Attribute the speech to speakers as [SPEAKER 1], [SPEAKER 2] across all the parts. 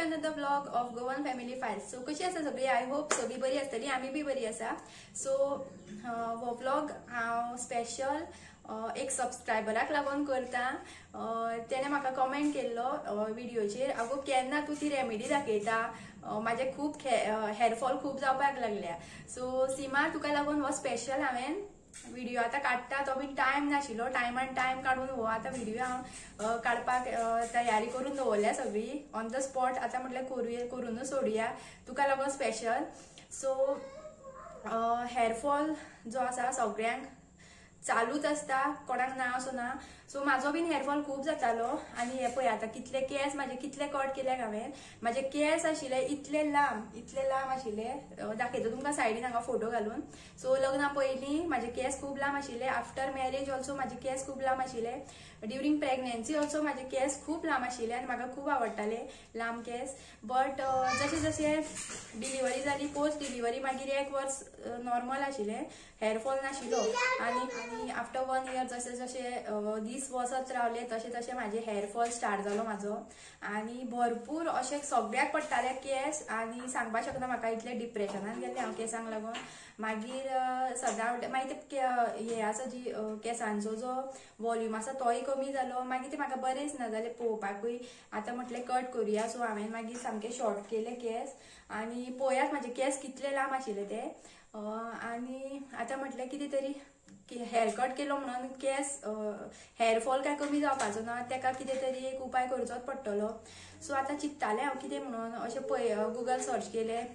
[SPEAKER 1] Another blog of Goan family Fayol's. So कशी आसा सगळी? आय होप सगळी बरी आसतली, आमी बी बरी आसा. सो हो ब्लॉग हांव स्पेशल एक सबस्क्रायबराक लागून करता. तेणे म्हाका कमेंट केल्लो व्हिडिओचेर, आगो केन्ना तूं ती रेमेडी दाखयता, म्हाजे खूब हेअरफॉल खूब जावपाक लागल्या. सो सीमा तुका लागून हो स्पेशल हांवें व्हिडिओ आता काडटा. तो बीन टायम नाशिल्लो, टायमान टायम काढून हो आता व्हिडिओ हांव काडपाक तयारी करून दवरल्या सगळी ऑन द स्पॉट. आता म्हटल्यार करूनच सोडुया तुका लागून स्पेशल. सो हेअरफॉल जो आसा सगळ्यांक चालूच असता, कोणाक ना असो ना. सो म्हाजो बीन हेअरफॉल खूब जातालो आनी हे पळय आता कितले केस म्हाजे कितले कट केल्याक हांवें. म्हाजे केस आशिल्ले इतले लांब आशिल्ले. दाखयता तुमकां सायडीन हांगा फोटो घालून. सो लग्ना पयलीं म्हाजे केस खूब लांब आशिल्ले. आफ्टर मॅरेज ऑल्सो म्हाजे केस खूब लांब आशिल्ले. ड्युरींग प्रेग्नन्सी ऑल्सो म्हाजे केस खूब लांब आशिल्ले आनी म्हाका खूब आवडटाले लांब केस. बट जशें जशें डिलिव्हरी जाली, पोस्ट डिलिव्हरी मागीर 1 वर्स नॉर्मल आशिल्ले, हेअरफॉल नाशिल्लो. आनी आफ्टर 1 इयर जशें जशें दीस वसत रावले तशें तशें म्हाजे हेअरफॉल स्टार्ट जालो म्हाजो. आनी भरपूर अशें सगळ्याक पडटाले केस आनी सांगपाक शकना. म्हाका इतले डिप्रेशनान गेल्ले हांव केसांक लागून. मागीर सदां मागीर ते हे आसा जी केसांचो जो वॉल्यूम आसा तोय कमी जालो. मागीर ते म्हाका बरेंच ना जालें पळोवपाकूय. आतां म्हटलें कट करुया. सो हांवें मागीर सामके शॉर्ट केले केस आनी पळयात म्हाजे केस कितले लांब आशिल्ले ते. आनी आतां म्हटलें कितें तरी हेअर कट केलो म्हणून केस हेअरफॉल काय कमी जावपाचो ना, तेका कितें तरी एक उपाय करचोच पडटलो. सो आतां चिंत्तालें हांव कितें म्हणून. अशें गुगल सर्च केलें,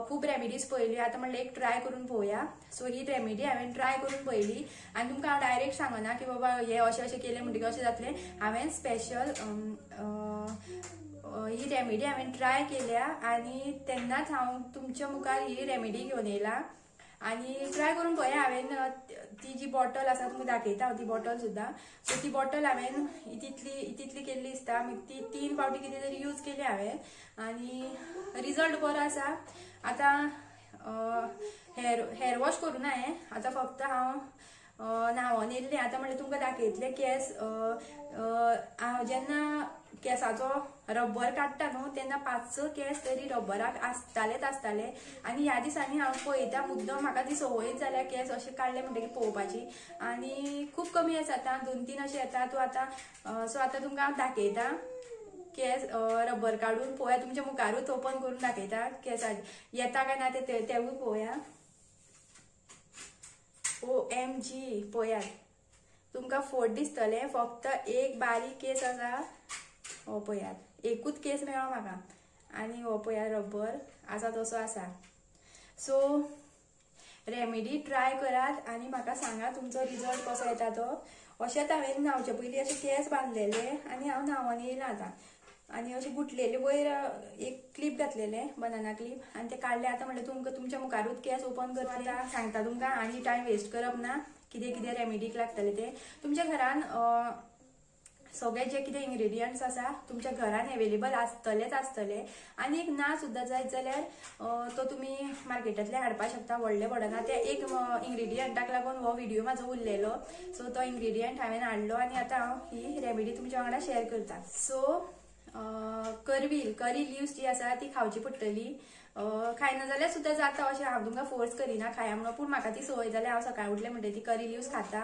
[SPEAKER 1] खूब रेमेडीज पळयली. आतां म्हणलें एक ट्राय करून पळोवया. सो ही रेमेडी हांवें ट्राय करून पळयली आनी तुमकां हांव डायरेक्ट सांगना की बाबा हे अशें अशें केलें म्हणटकीर अशें जातलें. हांवें स्पेशल ही रेमेडी हांवें ट्राय केल्या आनी तेन्नाच हांव तुमच्या मुखार ही रेमेडी घेवन येयला. आनी ट्राय करून पळया. हांवें ती जी बॉटल आसा तुमकां दाखयता हांव ती बॉटल सुद्दां. सो ती बॉटल हांवें तितली केल्ली दिसता. ती 3 फावटी कितें तरी यूज केली हांवें आनी रिजल्ट बरो आसा. आतां हेअर वॉश करूं ना हांवें. आतां फक्त हांव न्हांवोन येयल्लें. आतां म्हणल्यार तुमकां दाखयतलें केस. हांव जेन्ना केसाचो रब्बर काडटा न्हू तेन्ना 5-6 केस तरी रब्बराक आसताले. आनी ह्या दिसांनी हांव पळयता मुद्दम, म्हाका ती संवयच जाल्या केस अशें काडले म्हणटकीर पळोवपाची. आनी खूब कमी येस जाता, 2-3 अशें येता. सो आतां तुमकां हांव दाखयता केस रब्बर काडून पळोवया. तुमच्या मुखारूच ओपन करून दाखयता केस येता काय ना तेवूय पळोवया. OMG पळयात, तुमकां फोट दिसतले. फक्त एक बारीक केस आसा. हो पळयात, एकूच केस मेळ्ळो म्हाका. आनी हो पळयात रब्बर आसा तसो आसा. सो रेमेडी ट्राय करात आनी म्हाका सांगा तुमचो रिजल्ट कसो येता तो. अशेंच हांवें न्हांवचे पयलीं अशें केस बांदलेले आनी हांव न्हांवोन येयलां आतां. आनी अशें गुठलेले वयर एक क्लिप घातलेले, बनाना क्लिप, आनी ते काडले. आतां म्हणल्यार तुमकां तुमच्या मुखारूच केस ओपन करतले. आतां सांगता तुमकां, आनी टायम वेस्ट करप ना. कितें कितें रेमेडीक लागतले ते तुमच्या घरान सगळे जे कितें इंग्रेडियंट्स आसा तुमच्या घरान अवेलेबल आसतले. आनी एक ना सुद्दां जायत जाल्यार तो तुमी मार्केटांतल्यान हाडपाक शकता. व्हडले पडना. ते एक इंग्रेडियंटाक लागून हो व्हिडिओ म्हाजो उरलेलो. सो तो इंग्रेडियंट हांवें हाडलो आनी आतां हांव ही रेमेडी तुमच्या वांगडा शेअर करता. सो करी लिव्स जी आसा ती खावची पडटली. खायना जाल्यार सुद्दां जाता, अशें हांव तुमकां फोर्स करिना खाया म्हणून. पूण म्हाका ती संवय जाल्यार हांव सकाळी उठले म्हणटकीर ती करी लिव्स खाता.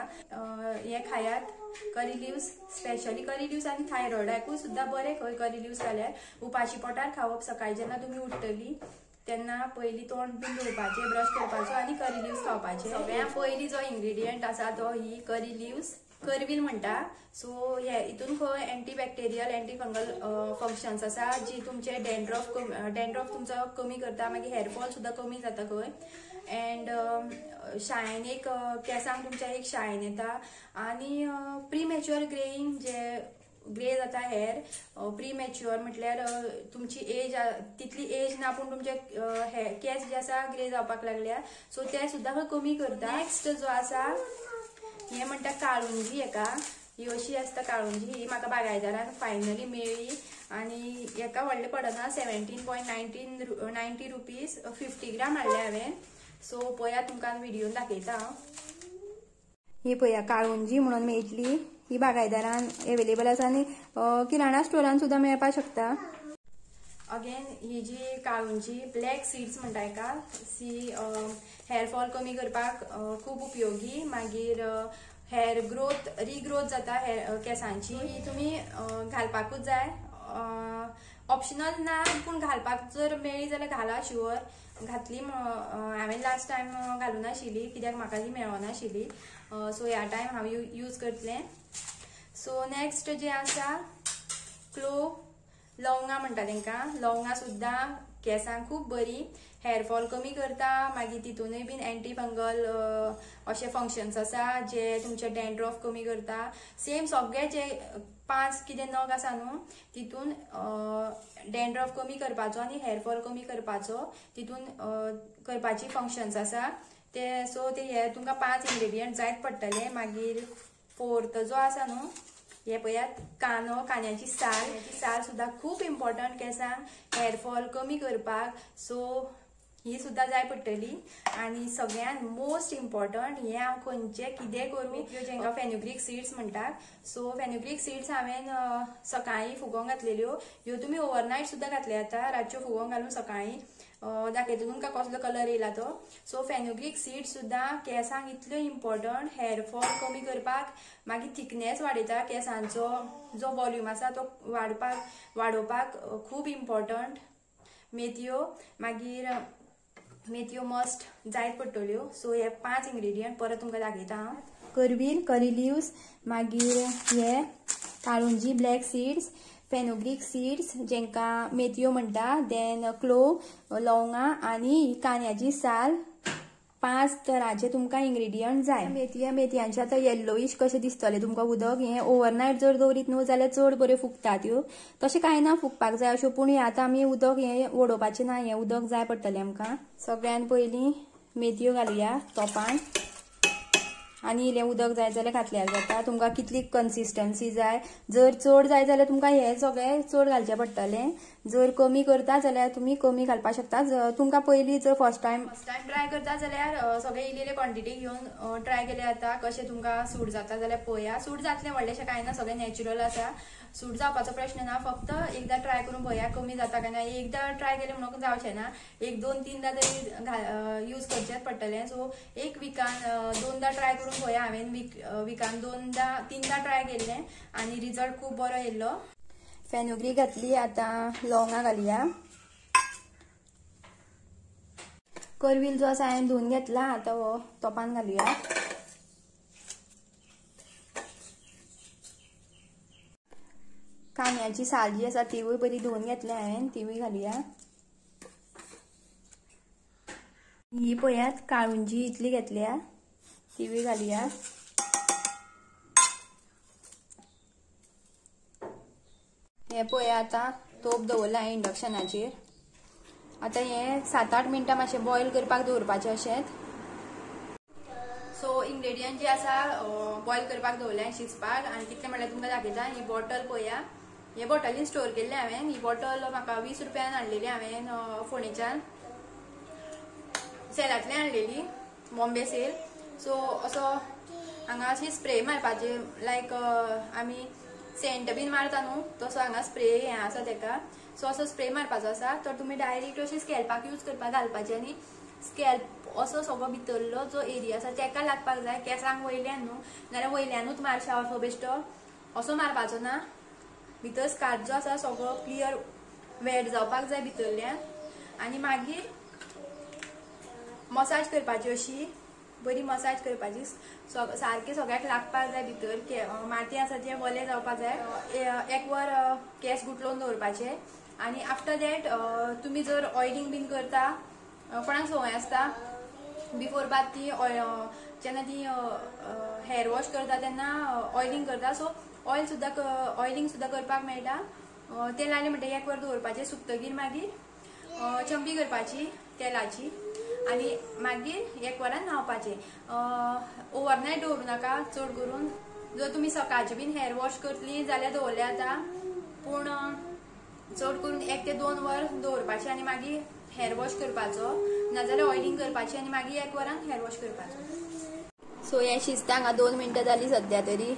[SPEAKER 1] हे खायात करी लिव्स, स्पेशली करी लिव्स आनी थायरॉयडाकूय सुद्दां बरे करी लिव्स खाल्यार. उपाशी पोटार खावप. सकाळी जेन्ना तुमी उठटली तेन्ना पयलीं तोंड बीन धुवपाचें, ब्रश करपाचो आनी करी लिव्स खावपाचे. सगळ्यां पयलीं जो इंग्रेडियंट आसा तो ही करी लिव्स, करवील म्हणटा. सो हितून खंय एंटीबॅक्टेरियल, एंटी फंगल फंक्शन्स आसा जी तुमचे डेंड्रफ तुमचो कमी करता. मागीर हेअरफॉल सुद्दां कमी जाता खंय. एंड शायन एक केसांक तुमच्या एक शायन येता. आनी प्रीमॅच्युअर ग्रेईंग, जे ग्रे जाता हेअर प्रीमॅच्युअर म्हटल्यार तुमची एज तितली एज ना पूण तुमचे केस जे आसा ग्रे जावपाक लागल्या. सो ते सुद्दां कमी करता. नेक्स्ट जो आसा हे म्हणटा काळुंजी. ही अशी आसता काळुंजी. ही म्हाका बागायदारान फायनली मेळ्ळी आनी हेका व्हडले पडना. 17.90 रुपीज 50 ग्राम हाडले हांवें. सो पळया तुमकां व्हिडिओन दाखयता हांव. ही पळया काळुंजी म्हणून मेळटली. ही बागायदारान अवेलेबल आसा आनी किराणा स्टोरान सुद्दां मेळपाक शकता. अगेन ही जी काळुंजी ब्लॅक सीड्स म्हणटा हेका, सी हेअर फॉल कमी करपाक खूप उपयोगी, मागीर हेअर ग्रोथ रिग्रोथ जाता केसांची, ही तुमी घालपाकूच जाय, ऑप्शनल ना, पूण घालपाक जर मेळ्ळी जाल्यार घाला शुअर. घातली हांवें लास्ट टायम घालून आशिल्ली कित्याक म्हाका ती मेळोनाशिल्ली, सो ह्या टायम हांव यूज करतलें. सो नेक्स्ट जे आसा क्लोव, लवंगा म्हणटा तांकां. लवंगा सुद्दां केसांक खूब बरी, हेअर फॉल कमी करता, मागीर तितूनय बीन एंटी फंगल अशे फंक्शन्स आसा जे तुमचे डॅन्ड्रफ कमी करता. सेम सगळे जे 5 कितें नग आसा न्हू तितून डॅन्ड्रफ कमी करपाचो आनी हेअर फॉल कमी करपाचो तितून करपाची फंक्शन्स आसा ते. सो ते हे तुमकां 5 इंग्रेडियंट जायत पडटले. मागीर फोर्थ जो आसा न्हू हे पळयात कानो, कान्याची साल सुद्दां खूब इम्पॉर्टंट केसांक हेअर फॉल कमी करपाक, सो ही सुद्दां जाय पडटली. आनी सगळ्यात मोस्ट इम्पॉर्टंट हे हांव खंयचे कितें करूं, जेंका फेनुग्रीक सीड्स म्हणटात. सो फेनुग्रीक सीड्स हांवें सकाळी फुगोवंक घातलेल्यो, ह्यो तुमी ओवरनायट सुद्दां घातले जाता, रातच्यो फुगोवंक घालून सकाळी दाखयता तुमकां कसलो कलर येयला तो. सो फेनुग्रीक सीड्स सुद्दां केसांक इतल्यो इम्पॉर्टंट, हेअर फॉल कमी करपाक, मागीर थिकनेस वाडयता केसांचो, जो वॉल्यूम आसा तो वाडोवपाक खूब इम्पॉर्टंट. मेथयो, मागीर मेथयो मस्ट जायत पडटल्यो. सो हे 5 इंग्रेडियंट परत तुमकां दाखयता हांव. करवील, करी लिव्स, मागीर हे काळुंजी ब्लॅक सीड्स, फेनुग्रीक सीड्स जेंका मेथयो म्हणटा, देन क्लोव, लवंगा आनी कान्याची साल, 5 तरांचे तुमकां इंग्रेडियंट जाय. मेथयांचे आतां येल्लोईश कशें दिसतले तुमकां उदक, हें ओवरनायट जर दवरीत न्हू जाल्यार चड बऱ्यो फुगतात ह्यो. तशें कांय ना, फुगपाक जाय अश्यो, पूण आतां आमी उदक हें ओडोवपाचें ना, हें उदक जाय पडटलें आमकां. सगळ्यान पयलीं मेथयो घालुया तोपान, आनी इल्लें उदक जाय जाल्यार घातल्यार जाता. तुमकां कितली कन्सिस्टन्सी जाय, जर चड जाय जाल्यार तुमकां हें सगळें चड घालचें पडटलें, जर कमी करता जाल्यार तुमी कमी घालपाक शकता. तुमकां पयलीं जर फर्स्ट टायम ट्राय करता जाल्यार सगळे इल्ली क्वॉन्टिटी घेवन ट्राय केले जाता, कशें तुमकां सूट जाता जाल्यार पळया. सूट जातलें व्हडलेशें कांय ना, सगळें नॅचरल आसा, सूट जावपाचो प्रश्न ना, फक्त एकदां ट्राय करून पळया कमी जाता काय ना. एकदां ट्राय केलें म्हणून जावचें ना, 1-2-3दां तरी यूज करचेंच पडटलें. सो एक विकान 2दां ट्राय करून पळया. हांवें विकान 2-3दां ट्राय केल्लें आनी रिजल्ट खूब बरो येयल्लो. फेनुग्रीक घातली, आतां लवंगा घालुया. करवील जो आसा हांवें धुवन घेतला, आतां हो तोपान घालुया. कान्याची साल जी आसा तिवूय बरी धुवन घेतल्या हांवें, तिवूय घालुया. ही पळयात काळुंजी इतली घेतल्या, तिवूय घालुया. हे पळया आतां तोप दवरला हांवें इंडक्शनाचेर. आतां हे 7-8 मिनटां मातशें बॉयल करपाक दवरपाचें अशेंच. सो इंग्रेडियंट जे आसा बॉयल करपाक दवरल्या शिजपाक, आनी कितलें म्हणल्यार तुमकां दाखयता. ही बॉटल पळया, हे बॉटलीन स्टोर केल्ले हांवें. ही बॉटल म्हाका 20 रुपयान हाडलेली हांवें फोंडेच्यान, सेलांतल्यान हाडलेली, बॉम्बे सेल. सो असो हांगा अशी स्प्रे मारपाची, लायक आमी सेंट बीन मारता न्हू तसो हांगा स्प्रे हें आसा तेका. सो असो स्प्रे मारपाचो आसा, तर तुमी डायरेक्ट अशी स्कॅल्पाक यूज करपाक घालपाची, आनी स्कॅल्प असो सगळो भितरलो जो एरिया आसा तेका लागपाक जाय, केसांक वयल्यान न्हू, नाल्यार वयल्यानूच मारशा असो बेश्टो असो मारपाचो ना. भितर स्कार्फ जो आसा सगळो क्लियर वेट जावपाक जाय भितरल्यान. आनी मागीर मसाज करपाची, अशी बरी मसाज करपाची, सारकें सगळ्याक लागपाक जाय भितर. माती आसा तें वलें जावपाक जाय. 1 वर केस गुठलोवन दवरपाचे. आनी आफ्टर दॅट तुमी जर ऑयलिंग बीन करता, कोणाक संवय आसता बिफोर बाथ ती जेन्ना ती हेअर वॉश करता तेन्ना ऑयलिंग करता, सो ऑयलिंग सुद्दां करपाक मेळटा. तेल लायलें म्हणटा 1 वर दवरपाचें, सुकतकीर मागीर चंपी करपाची तेलाची, आनी मागीर 1 वरान न्हावपाचें. ओवरनायट दवरूं नाका चड करून. जर तुमी सकाळचें बीन हेअर वॉश करतली जाल्यार दवरलें जाता, पूण चड करून 1 ते 2 वर दवरपाचें आनी मागीर हेअर वॉश करपाचो, नाजाल्यार ऑयलिंग करपाची आनी मागीर 1 वरान हेअर वॉश करपाचो. सो हें शिजता हांगा 2 मिनटां जालीं सद्या तरी.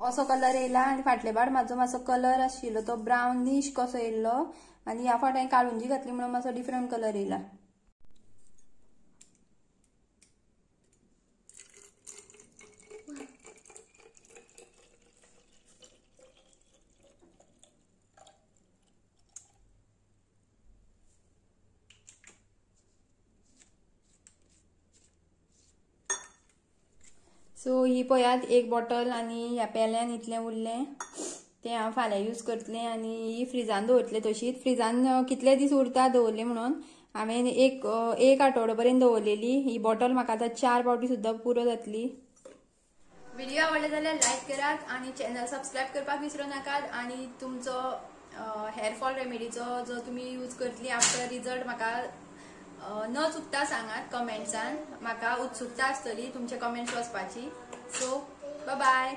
[SPEAKER 1] असो कलर येयला आणि फाटले बार म्हाजो मातसो कलर आशिल्लो तो ब्राउनिश कसो येयल्लो आणि ह्या फावट हांवें काळुंजी घातली म्हणून मातसो डिफरंट कलर येयला. सो ही पळयात एक बॉटल आणि ह्या पेल्यान इतलें उरलें तें हांव फाल्यां यूज करतलें आणि ही फ्रिजान दवरतलें तशीच. फ्रिजान कितले दीस उरता दवरली म्हणून हांवें एक आठवडो पर्यंत दवरलेली. ही बॉटल म्हाका आतां 4 फावटी सुद्दां पुरो जातली. व्हिडिओ आवडले जाल्यार लायक करात आणि चॅनल सबस्क्राईब करपाक विसरू नाकात. आणि तुमचो हेअरफॉल रेमेडीचो जो तुम्ही यूज करतली आफ्टर रिजल्ट म्हाका न चुकता सांगात कमेंट्सान. म्हाका उत्सुकता आसतली तुमचे कमेंट्स वाचपाची. So bye bye.